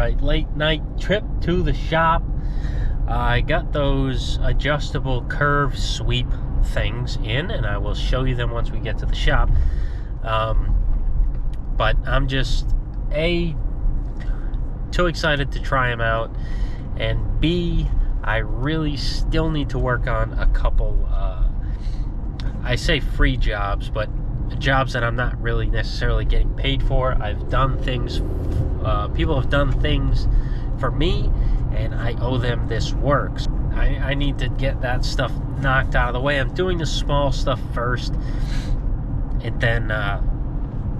a late night trip to the shop. I got those adjustable curve sweep things in, and I will show you them once we get to the shop. But I'm just too excited to try them out, and B, I really still need to work on a couple I say free jobs, but jobs that I'm not really necessarily getting paid for. I've done things, people have done things for me, and I owe them this work. So I need to get that stuff knocked out of the way. I'm doing the small stuff first, and then I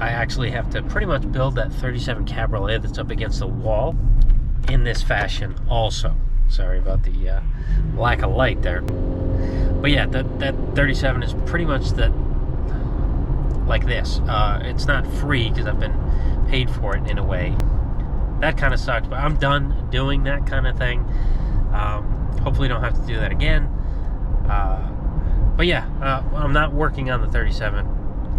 actually have to pretty much build that 37 cabriolet that's up against the wall in this fashion also. Sorry about the lack of light there. But yeah, that 37 is pretty much like this. It's not free because I've been paid for it in a way. That kind of sucks, but I'm done doing that kind of thing. Hopefully don't have to do that again. But yeah, I'm not working on the 37.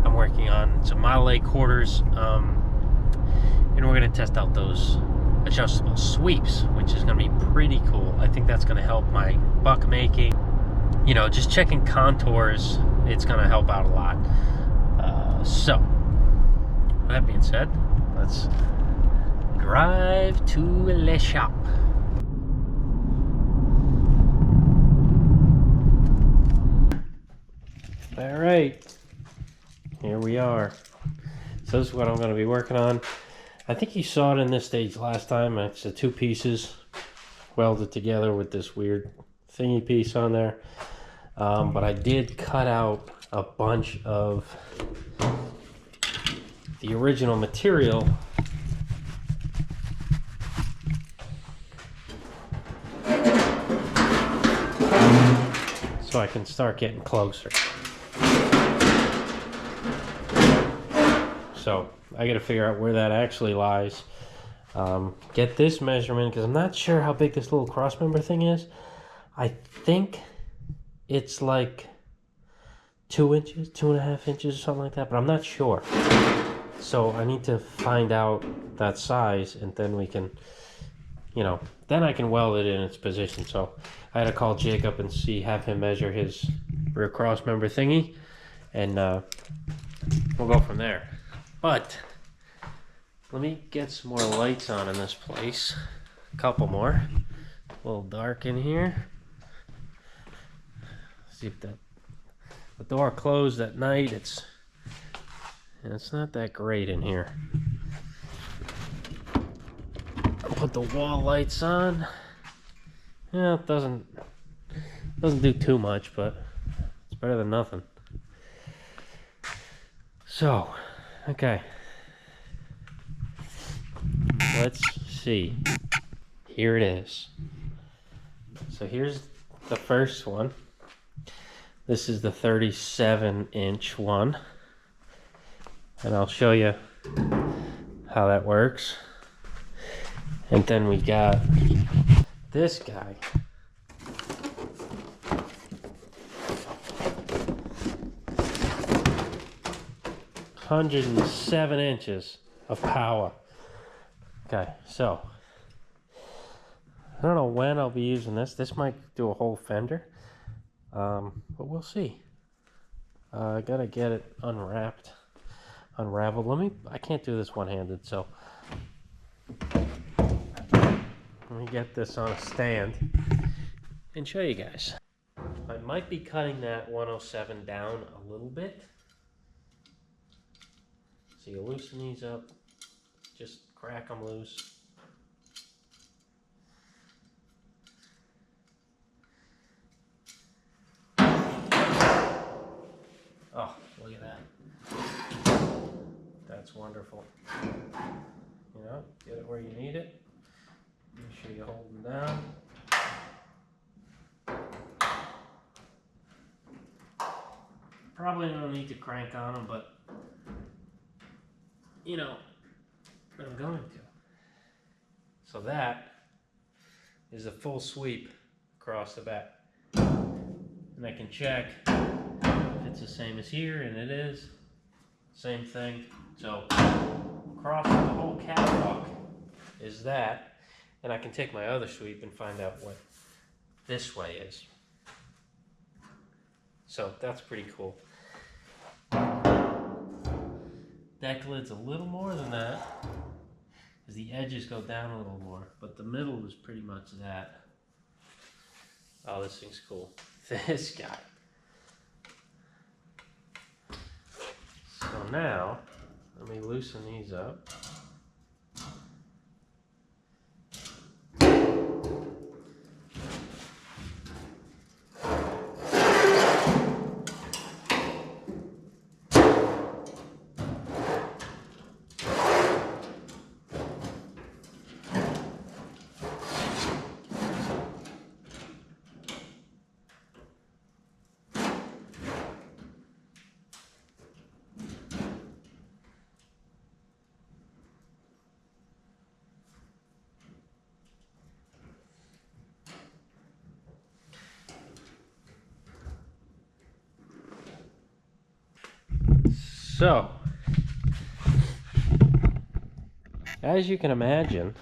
I'm working on some Model A quarters, and we're going to test out those adjustable sweeps, which is going to be pretty cool. I think that's going to help my buck making. You know, just checking contours, it's going to help out a lot. So, with that being said, let's drive to the shop. All right, here we are. So this is what I'm going to be working on. I think you saw it in this stage last time. It's the two pieces welded together with this weird thingy piece on there. But I did cut out a bunch of the original material so I can start getting closer. So I got to figure out where that actually lies. Get this measurement because I'm not sure how big this little crossmember thing is. I think it's like 2 inches, 2.5 inches, or something like that, but I'm not sure. So I need to find out that size, and then we can, you know, then I can weld it in its position. So I had to call Jake up and have him measure his rear crossmember thingy, and we'll go from there. But let me get some more lights on in this place. A couple more. A little dark in here. See if the door closed at night. It's not that great in here. Put the wall lights on. Yeah, it doesn't do too much, but it's better than nothing. So, okay. Let's see. Here it is. So here's the first one. This is the 37-inch one. And I'll show you how that works. And then we got this guy. $107 inches of power. Okay, so I don't know when I'll be using this. This might do a whole fender, but we'll see. I gotta get it unraveled. I can't do this one-handed, so let me get this on a stand and show you guys. I might be cutting that 107 down a little bit. So you loosen these up, just crack them loose. Oh, look at that. That's wonderful. You know, get it where you need it. Make sure you hold them down. Probably don't need to crank on them, but you know, I'm going to. So that is a full sweep across the back. And I can check if it's the same as here, and it is. Same thing. So across the whole catwalk is that. And I can take my other sweep and find out what this way is. So that's pretty cool. Deck lid's a little more than that, because the edges go down a little more, but the middle is pretty much that. Oh, this thing's cool. This guy. So now, let me loosen these up. So, as you can imagine,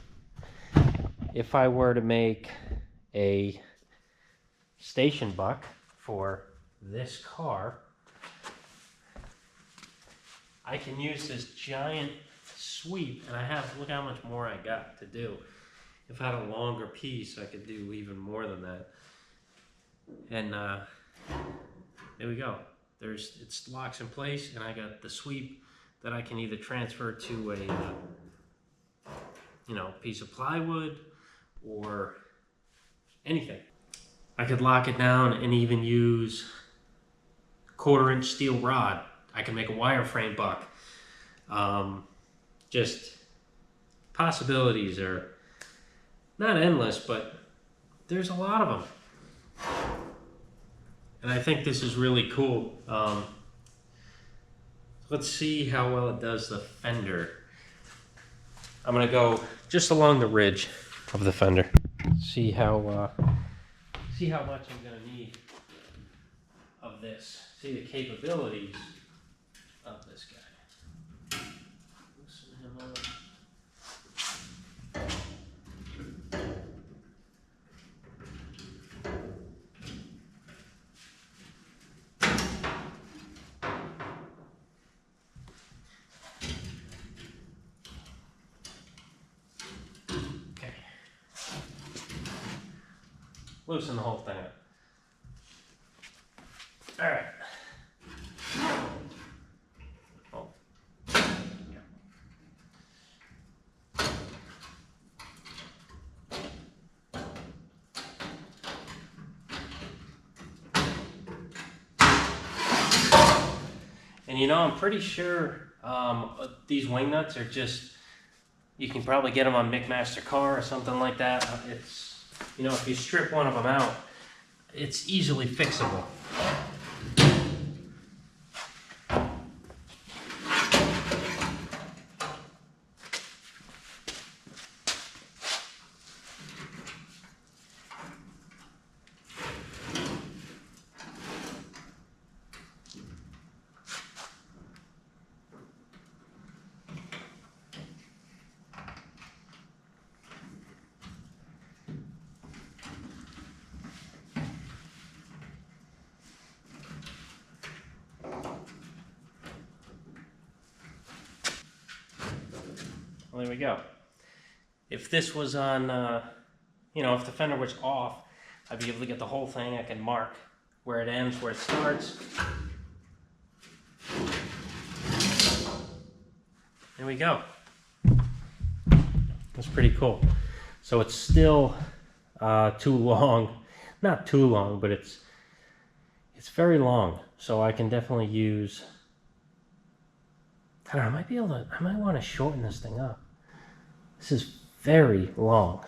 if I were to make a station buck for this car, I can use this giant sweep, and I have, look how much more I got to do. If I had a longer piece, I could do even more than that. And there we go. It locks in place, and I got the sweep that I can either transfer to a piece of plywood or anything. I could lock it down and even use 1/4-inch steel rod. I can make a wireframe buck. Just possibilities are not endless, but there's a lot of them. And I think this is really cool. Let's see how well it does the fender. I'm gonna go just along the ridge of the fender. See how much I'm gonna need of this. See the capabilities of this guy. Loosen him up. Loosen the whole thing up. All right. Oh. Yeah. And I'm pretty sure these wing nuts are just, you can probably get them on McMaster Car or something like that. It's, if you strip one of them out, it's easily fixable. Well, there we go. If this was on, if the fender was off, I'd be able to get the whole thing. I can mark where it ends, where it starts. There we go. That's pretty cool. So it's still too long. Not too long, but it's very long. So I can definitely use, I don't know, I might want to shorten this thing up. This is very long.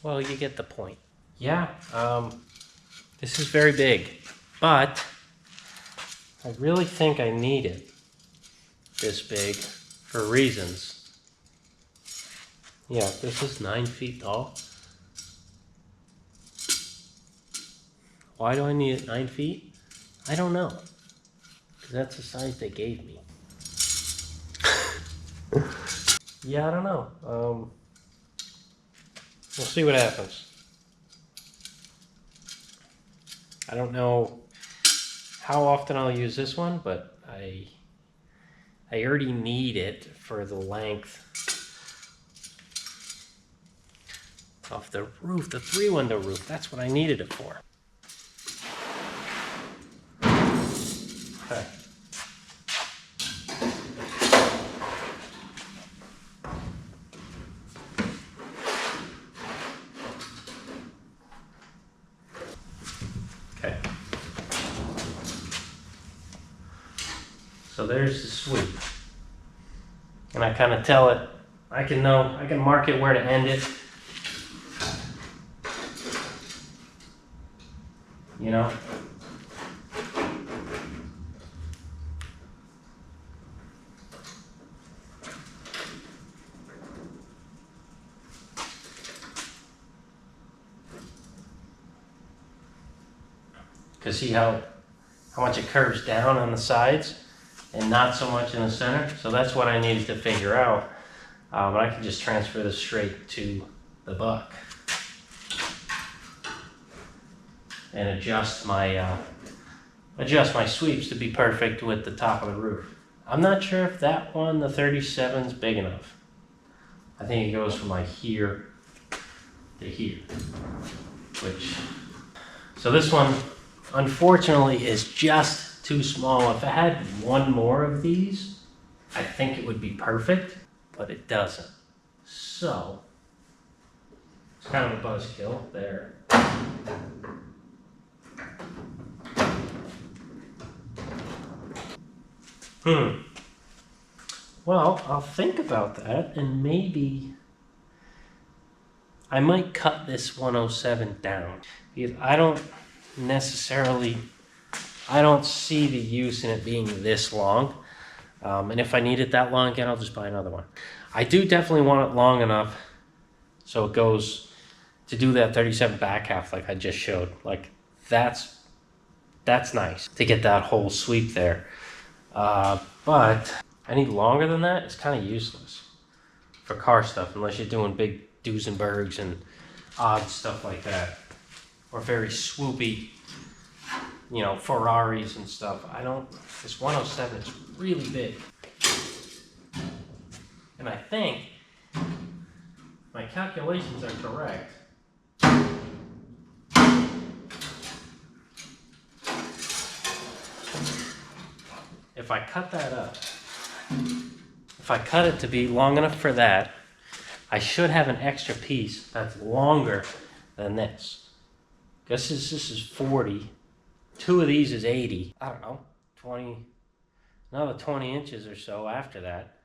Well, you get the point. Yeah, this is very big, but I really think I need it this big for reasons. Yeah, this is 9 feet tall. Why do I need it 9 feet? I don't know, because that's the size they gave me. Yeah, I don't know. We'll see what happens. I don't know how often I'll use this one, but I already need it for the length of the roof, the 3-window roof. That's what I needed it for. Okay. Okay. So there's the sweep. And I kind of tell it, I can mark it where to end it. You know? Because see how much it curves down on the sides and not so much in the center? So that's what I needed to figure out. But I can just transfer this straight to the buck and adjust my sweeps to be perfect with the top of the roof. I'm not sure if that one, the 37, is big enough. I think it goes from like here to here, so this one unfortunately is just too small. If I had one more of these, I think it would be perfect, but it doesn't. So it's kind of a buzzkill there. Well, I'll think about that, and maybe I might cut this 107 down, because I don't see the use in it being this long. And if I need it that long again, I'll just buy another one. I do definitely want it long enough so it goes to do that 37 back half like I just showed. Like that's nice to get that whole sweep there. But any longer than that, it's kind of useless for car stuff unless you're doing big Duesenbergs and odd stuff like that, or very swoopy, you know, Ferraris and stuff. This 107 is really big. And I think my calculations are correct. If I cut that up, if I cut it to be long enough for that, I should have an extra piece that's longer than this. This is 40. Two of these is 80. I don't know, 20, another 20 inches or so after that.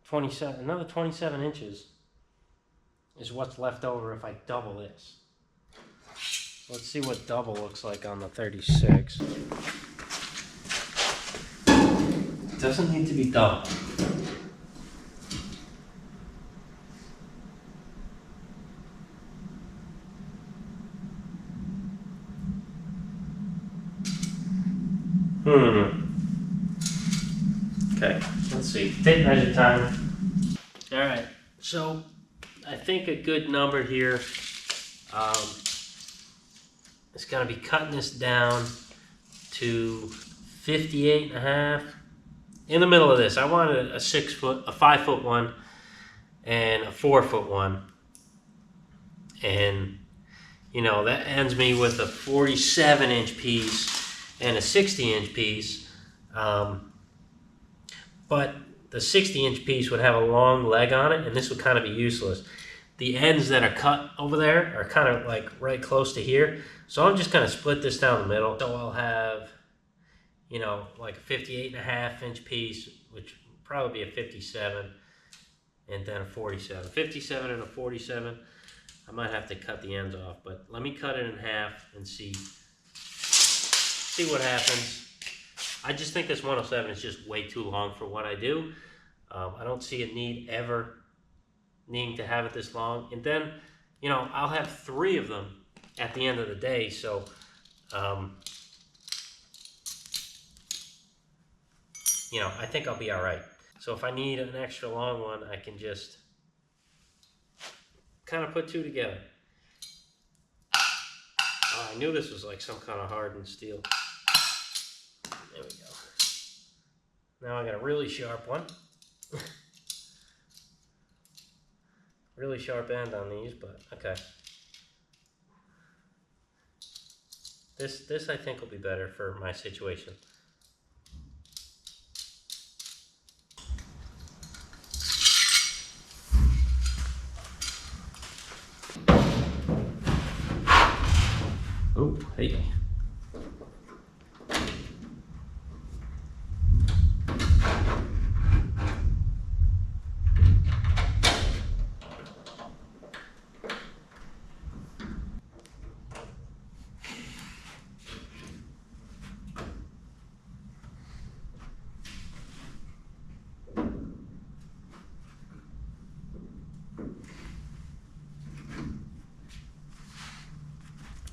27, another 27 inches is what's left over if I double this. Let's see what double looks like on the 36. It doesn't need to be double. Okay, let's see. Tape measure time. All right, so I think a good number here is going to be cutting this down to 58.5. In the middle of this, I wanted a 6 foot, a 5 foot one, and a 4 foot one. And, you know, that ends me with a 47 inch piece and a 60 inch piece. But the 60 inch piece would have a long leg on it, and this would kind of be useless. The ends that are cut over there are kind of like right close to here. So I'm just going to split this down the middle. So I'll have, you know, like a 58.5 inch piece, which would probably be a 57, and then a 47. 57 and a 47. I might have to cut the ends off, but let me cut it in half and see what happens. I just think this 107 is just way too long for what I do. I don't see a need ever needing to have it this long. And then, you know, I'll have 3 of them at the end of the day. So, you know, I think I'll be all right. So if I need an extra long one, I can just kind of put 2 together. Oh, I knew this was like some kind of hardened steel. There we go. Now I got a really sharp one. Really sharp end on these, but okay. This I think will be better for my situation. Oh, hey.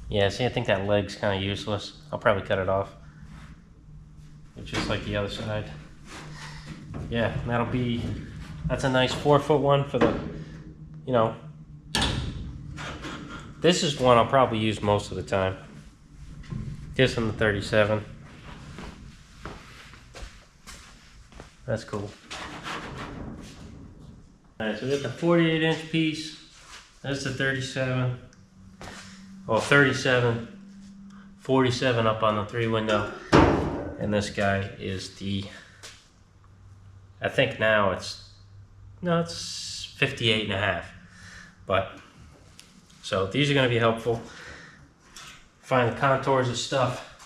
Yeah, see, I think that leg's kind of useless. I'll probably cut it off. It's just like the other side. Yeah, that's a nice 4-foot one for the, you know. This is one I'll probably use most of the time. This and the 37. That's cool. Alright, so we got the 48-inch piece. That's the 37. Well, 37, 47 up on the 3-window, and this guy is the, I think now it's 58.5, but, so these are going to be helpful. Find the contours of stuff,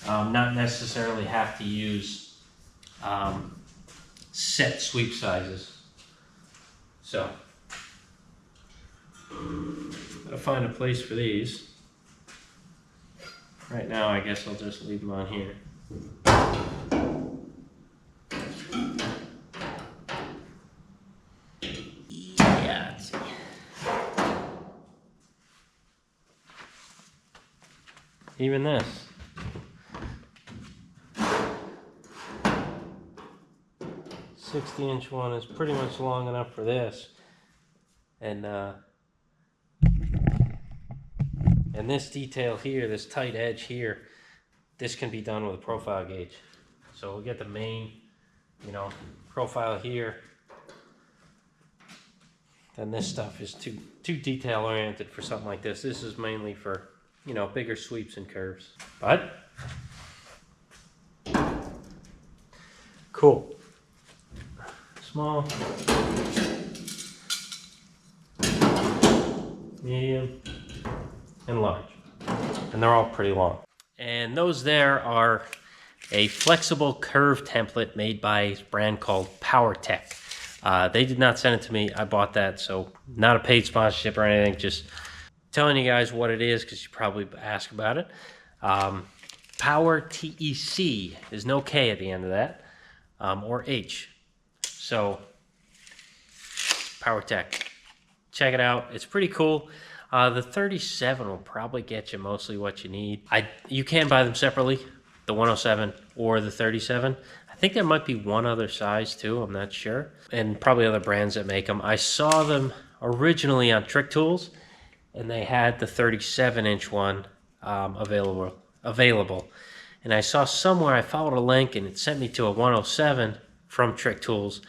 not necessarily have to use set sweep sizes, so. Gotta find a place for these. Right now, I guess I'll just leave them on here. Yeah, let's see. Even this. 60-inch one is pretty much long enough for this. And this detail here, this tight edge here, this can be done with a profile gauge. So we'll get the main, you know, profile here. Then this stuff is too detail oriented for something like this. This is mainly for, you know, bigger sweeps and curves. But cool. Small, medium, and large, and they're all pretty long. And those there are a flexible curve template made by a brand called PowerTech. They did not send it to me. I bought that, so not a paid sponsorship or anything, just telling you guys what it is because you probably ask about it. Power TEC, there's no K at the end of that, or H. So PowerTech, check it out. It's pretty cool. The 37 will probably get you mostly what you need. You can buy them separately, the 107 or the 37. I think there might be one other size too, I'm not sure. And probably other brands that make them. I saw them originally on Trick Tools, and they had the 37-inch one available. And I saw somewhere, I followed a link, and it sent me to a 107 from Trick Tools,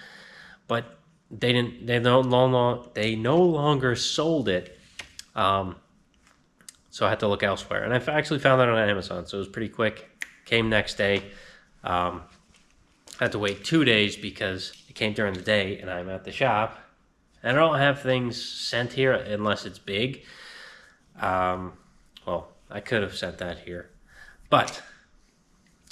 but they no longer sold it. So I had to look elsewhere, and I actually found that on Amazon, so it was pretty quick. Came next day. Had to wait 2 days because it came during the day and I'm at the shop, and I don't have things sent here unless it's big. Well, I could have sent that here, but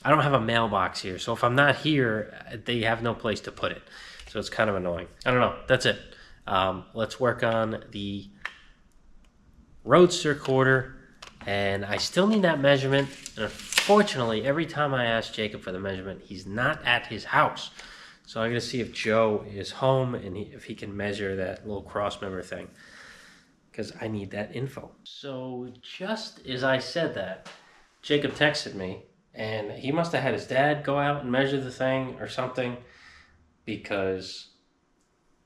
I don't have a mailbox here, so if I'm not here, they have no place to put it, so it's kind of annoying. I don't know. That's it. Let's work on the Roadster quarter, and I still need that measurement. And unfortunately, every time I ask Jacob for the measurement, he's not at his house. So I'm going to see if Joe is home and if he can measure that little cross member thing, because I need that info. So just as I said that, Jacob texted me, and he must have had his dad go out and measure the thing or something, because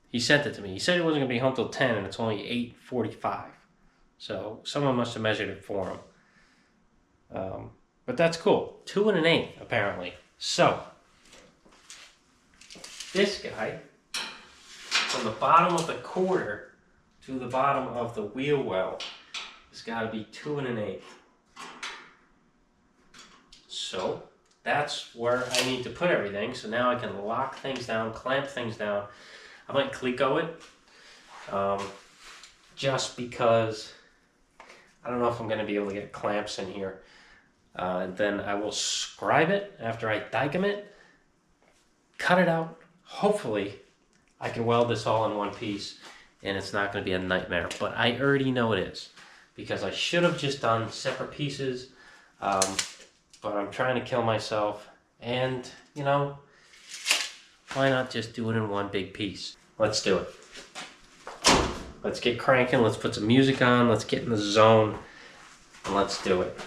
he sent it to me. He said he wasn't going to be home till 10, and it's only 8:45. So someone must have measured it for him. But that's cool. 2 1/8, apparently. So this guy, from the bottom of the quarter to the bottom of the wheel well, has got to be 2 1/8. So that's where I need to put everything. So now I can lock things down, clamp things down. I might Cleco it, just because I don't know if I'm going to be able to get clamps in here. And then I will scribe it after I dicam it, cut it out. Hopefully I can weld this all in one piece and it's not going to be a nightmare. But I already know it is, because I should have just done separate pieces. But I'm trying to kill myself, and you know, why not just do it in one big piece? Let's do it. Let's get cranking, let's put some music on, let's get in the zone, and let's do it.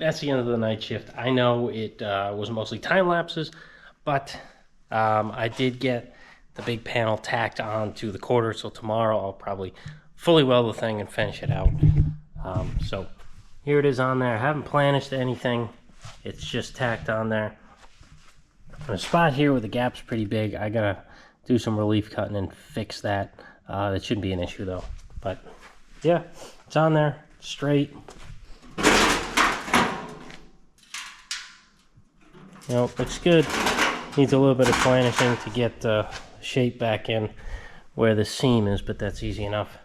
That's the end of the night shift. I know it was mostly time lapses, but I did get the big panel tacked onto the quarter, so tomorrow I'll probably fully weld the thing and finish it out. So here it is on there. I haven't planished anything. It's just tacked on there. The spot here where the gap's pretty big, I gotta do some relief cutting and fix that. That shouldn't be an issue though. But yeah, it's on there, straight. You know, looks good. Needs a little bit of planishing to get the shape back in where the seam is, but that's easy enough.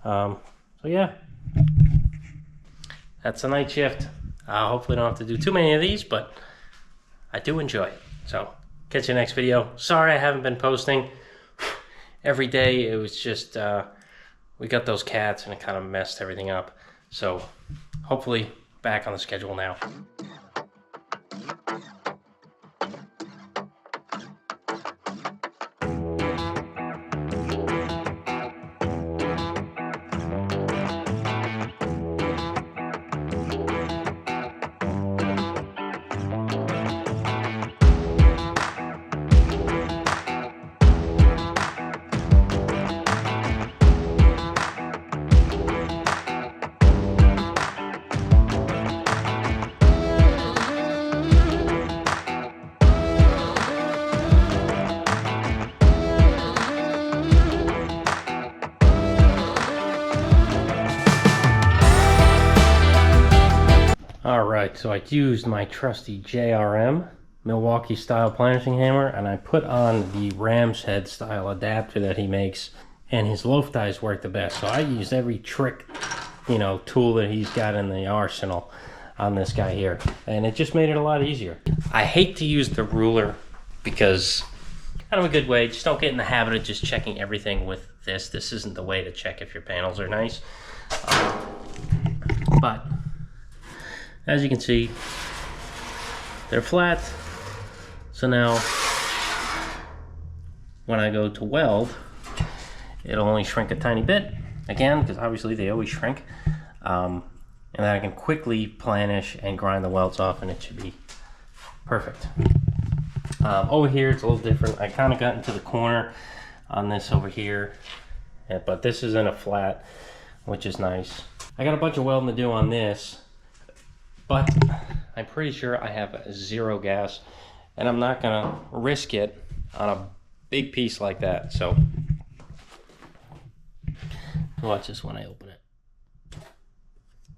So yeah, that's a night shift. Hopefully I don't have to do too many of these, but I do enjoy it. So catch you next video. Sorry I haven't been posting every day. It was just we got those cats and it kind of messed everything up. So hopefully back on the schedule now. So I used my trusty JRM Milwaukee style planishing hammer, and I put on the ram's head style adapter that he makes, and his loaf dies work the best. So I used every trick, you know, tool that he's got in the arsenal on this guy here, and it just made it a lot easier. I hate to use the ruler because kind of a good way, just don't get in the habit of just checking everything with this. This isn't the way to check if your panels are nice. But as you can see, they're flat. So now when I go to weld, it'll only shrink a tiny bit, again, because obviously they always shrink. And then I can quickly planish and grind the welds off, and it should be perfect. Over here it's a little different. I kind of got into the corner on this over here, but this is in a flat, which is nice. I got a bunch of welding to do on this, but I'm pretty sure I have 0 gas, and I'm not gonna risk it on a big piece like that. So watch this when I open it.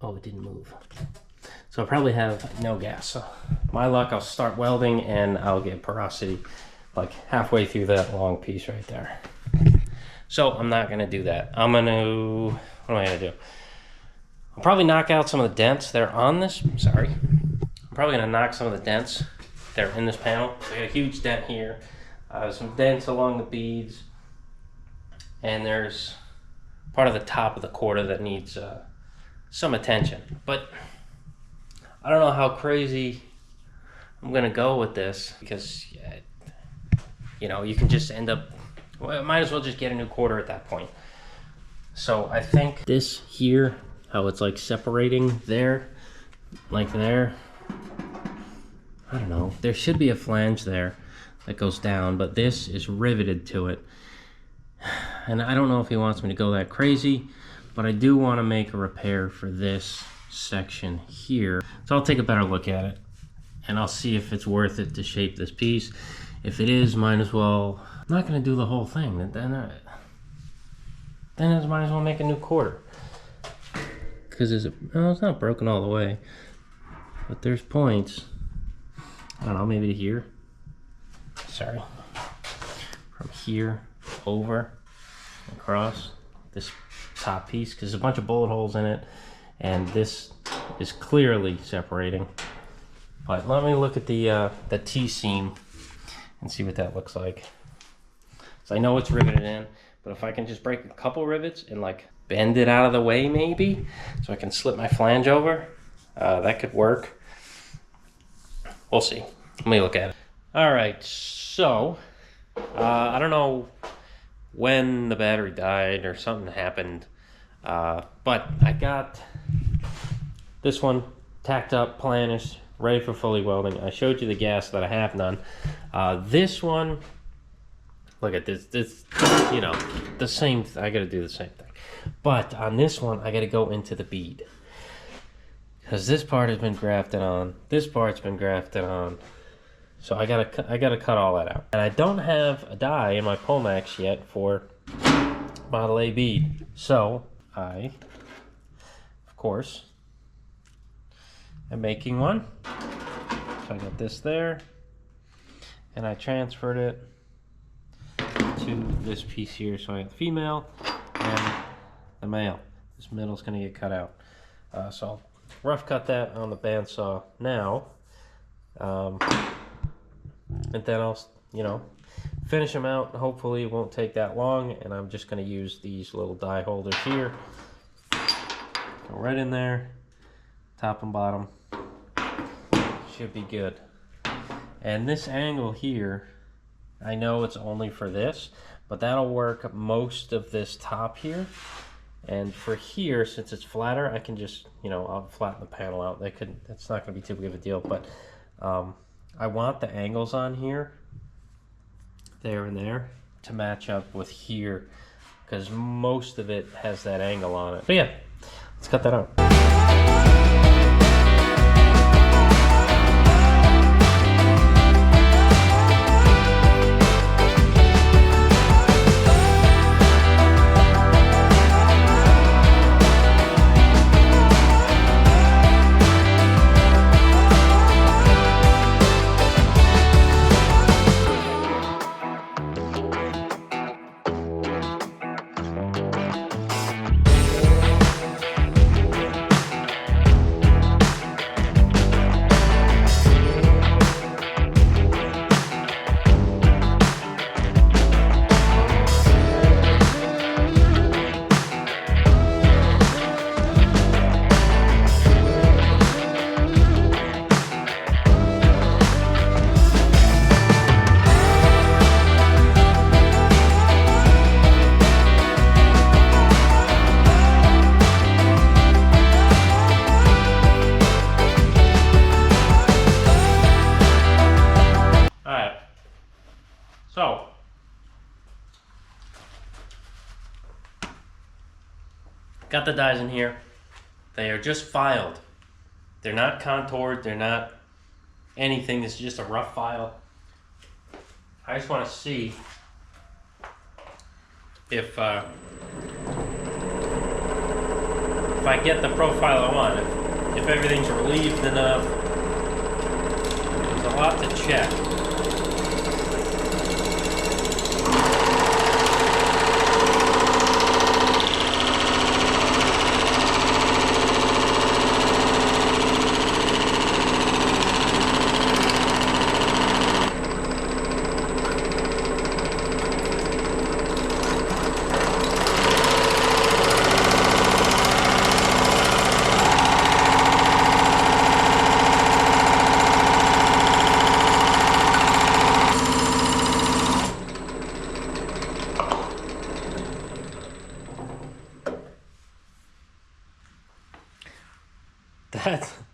Oh, it didn't move. So I probably have no gas. So my luck, I'll start welding and I'll get porosity like halfway through that long piece right there. So I'm not gonna do that. What am I gonna do? I'll probably knock out some of the dents that are on this. Sorry. I'm probably gonna knock some of the dents that are in this panel. So I got a huge dent here, some dents along the beads, and there's part of the top of the quarter that needs some attention. But I don't know how crazy I'm gonna go with this, because you know, you can just end up, well, might as well just get a new quarter at that point. So I think this here, how it's like separating there, like there, I don't know, there should be a flange there that goes down, but this is riveted to it. And I don't know if he wants me to go that crazy, but I do want to make a repair for this section here. So I'll take a better look at it, and I'll see if it's worth it to shape this piece. If it is, might as well, I'm not going to do the whole thing. Then I might as well make a new quarter. Because well, it's not broken all the way, but there's points, I don't know, maybe to here. Sorry. From here over across this top piece, because there's a bunch of bullet holes in it, and this is clearly separating. But let me look at the T-seam and see what that looks like. So I know it's riveted in, but if I can just break a couple rivets and like bend it out of the way maybe, so I can slip my flange over, that could work. We'll see. Let me look at it. All right, so I don't know when the battery died or something happened, but I got this one tacked up, planished, ready for fully welding. I showed you the gas that I have none. This one, look at this, you know, the same, I gotta do the same thing. But on this one, I gotta go into the bead, because this part has been grafted on, this part's been grafted on. So I gotta cut all that out. And I don't have a die in my Pomax yet for Model A bead. So I, of course, am making one. So I got this there, and I transferred it to this piece here. So I got the female and the male. This middle's gonna get cut out. So I'll rough cut that on the bandsaw now. And then I'll, you know, finish them out. Hopefully it won't take that long, and I'm just going to use these little die holders here. Go right in there, top and bottom. Should be good. And this angle here, I know it's only for this, but that'll work most of this top here. And for here, since it's flatter, I can just, you know, I'll flatten the panel out. That's not going to be too big of a deal, but I want the angles on here, there and there, to match up with here, because most of it has that angle on it. But yeah, let's cut that out. So, got the dies in here. They are just filed. They're not contoured, they're not anything. This is just a rough file. I just want to see if I get the profile I want, if everything's relieved enough. There's a lot to check.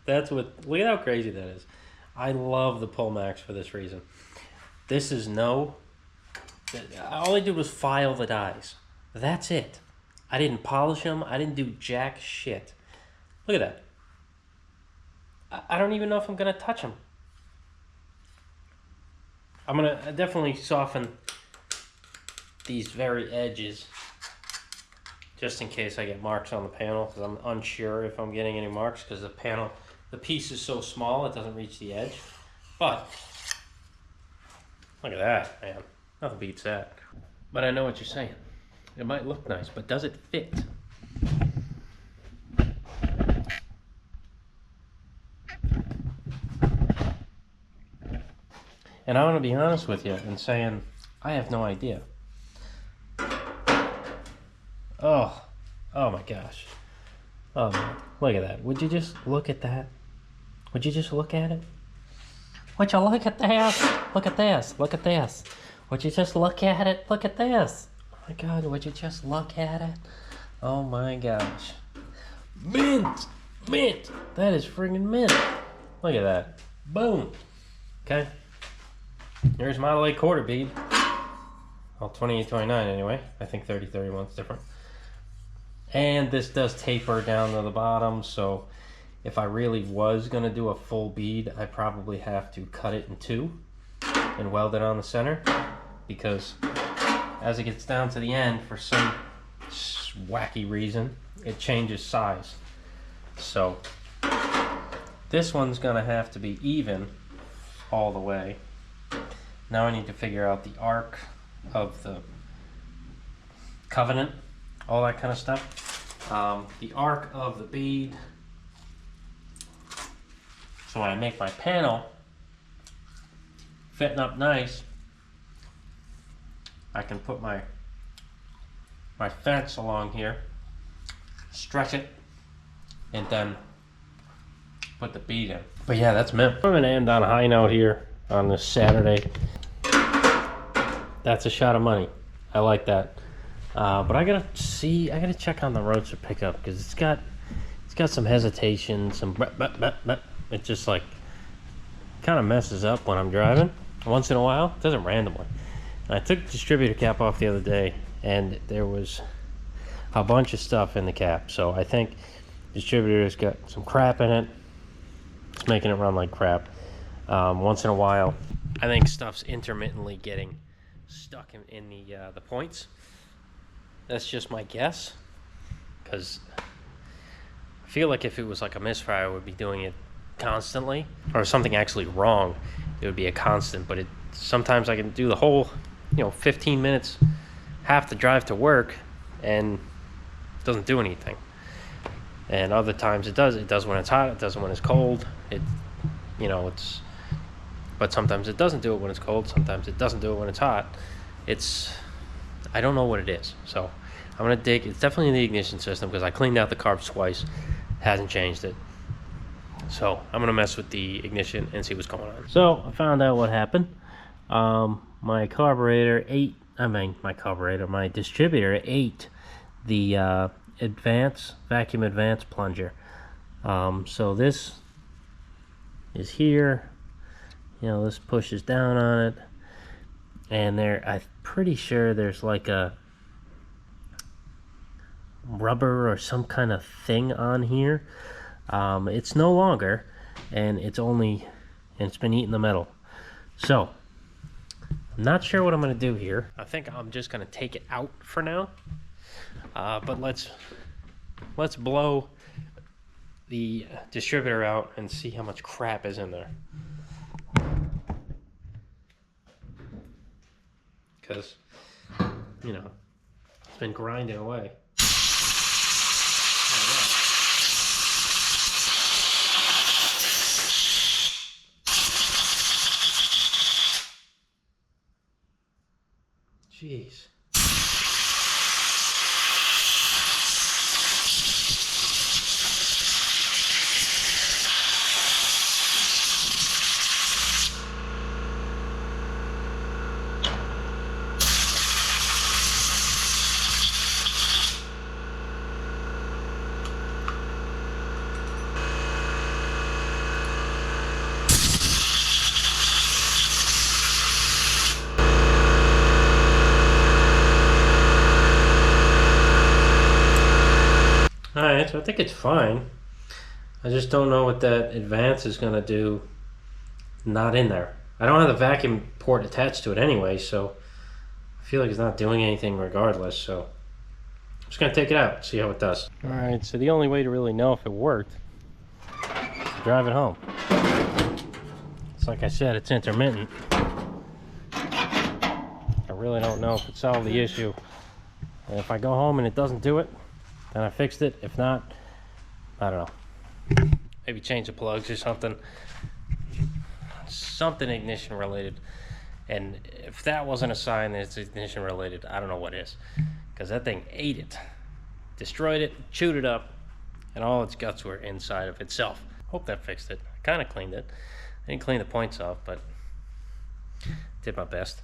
That's what, look at how crazy that is. I love the Pullmax for this reason. This is all I did was file the dies. That's it. I didn't polish them. I didn't do jack shit. Look at that. I don't even know if I'm gonna touch them. I'm gonna definitely soften these very edges, just in case I get marks on the panel, because I'm unsure if I'm getting any marks, because the piece is so small it doesn't reach the edge. But look at that, man. Nothing beats that. But I know what you're saying. It might look nice, but does it fit? And I want to be honest with you in saying I have no idea. Oh my gosh. Oh man, look at that. Would you just look at that? Would you just look at it? Would you look at this? Look at this. Look at this. Would you just look at it? Look at this. Oh my God, would you just look at it? Oh my gosh. Mint! Mint! That is friggin' mint. Look at that. Boom. Okay. Here's Model 8 quarter bead. Well, 2829 anyway. I think 3031's different. And this does taper down to the bottom, so if I really was going to do a full bead, I probably have to cut it in two and weld it on the center, because as it gets down to the end, for some wacky reason, it changes size. So this one's going to have to be even all the way. Now I need to figure out the arc of the covenant, all that kind of stuff. The arc of the bead. So when I make my panel fitting up nice, I can put my fence along here, stretch it, and then put the bead in. But yeah, that's mint. I'm gonna end on a high note here on this Saturday. That's a shot of money. I like that. But I gotta check on the roadster pickup, because it's got some hesitation, it just like kind of messes up when I'm driving once in a while. It does it randomly. And I took the distributor cap off the other day, and there was a bunch of stuff in the cap. So I think the distributor's got some crap in it. It's making it run like crap. Once in a while, I think stuff's intermittently getting stuck in the points. That's just my guess, because I feel like if it was like a misfire, I would be doing it constantly, or something actually wrong, it would be a constant. But sometimes I can do the whole 15 minutes, half the drive to work, and it doesn't do anything. And other times it does when it's hot, it does when it's cold. But sometimes it doesn't do it when it's cold, sometimes it doesn't do it when it's hot. I don't know what it is. So I'm gonna dig. It's definitely in the ignition system, because I cleaned out the carbs twice, hasn't changed it. So I'm gonna mess with the ignition and see what's going on. So I found out what happened. My distributor ate the vacuum advance plunger. So this is here. This pushes down on it. and I'm pretty sure there's like a rubber or some kind of thing on here. It's no longer, and it's been eating the metal. So I'm not sure what I'm going to do here. I think I'm just going to take it out for now. But let's blow the distributor out and see how much crap is in there. Because, you know, it's been grinding away. Jeez. Alright, so I think it's fine. I just don't know what that advance is going to do not in there. I don't have the vacuum port attached to it anyway, so I feel like it's not doing anything regardless, so I'm just going to take it out, see how it does. Alright, so the only way to really know if it worked is to drive it home. It's like I said, it's intermittent. I really don't know if it solved the issue. And if I go home and it doesn't do it, then I fixed it. If not, I don't know. Maybe change the plugs or something. Something ignition related. And if that wasn't a sign that it's ignition related, I don't know what is. Because that thing ate it. Destroyed it, chewed it up, and all its guts were inside of itself. Hope that fixed it. I kind of cleaned it. I didn't clean the points off, but did my best.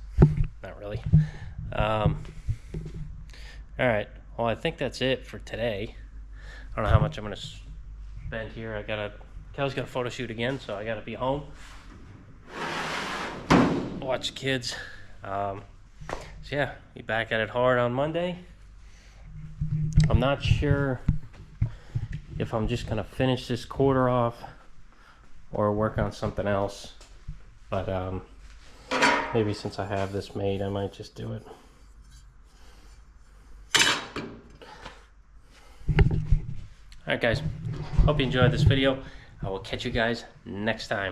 Not really. Alright. Well, I think that's it for today. I don't know how much I'm going to spend here. Kelly's got a photo shoot again, so I got to be home. Watch the kids. So yeah, be back at it hard on Monday. I'm not sure if I'm just going to finish this quarter off or work on something else. But maybe since I have this made, I might just do it. Alright guys, hope you enjoyed this video. I will catch you guys next time.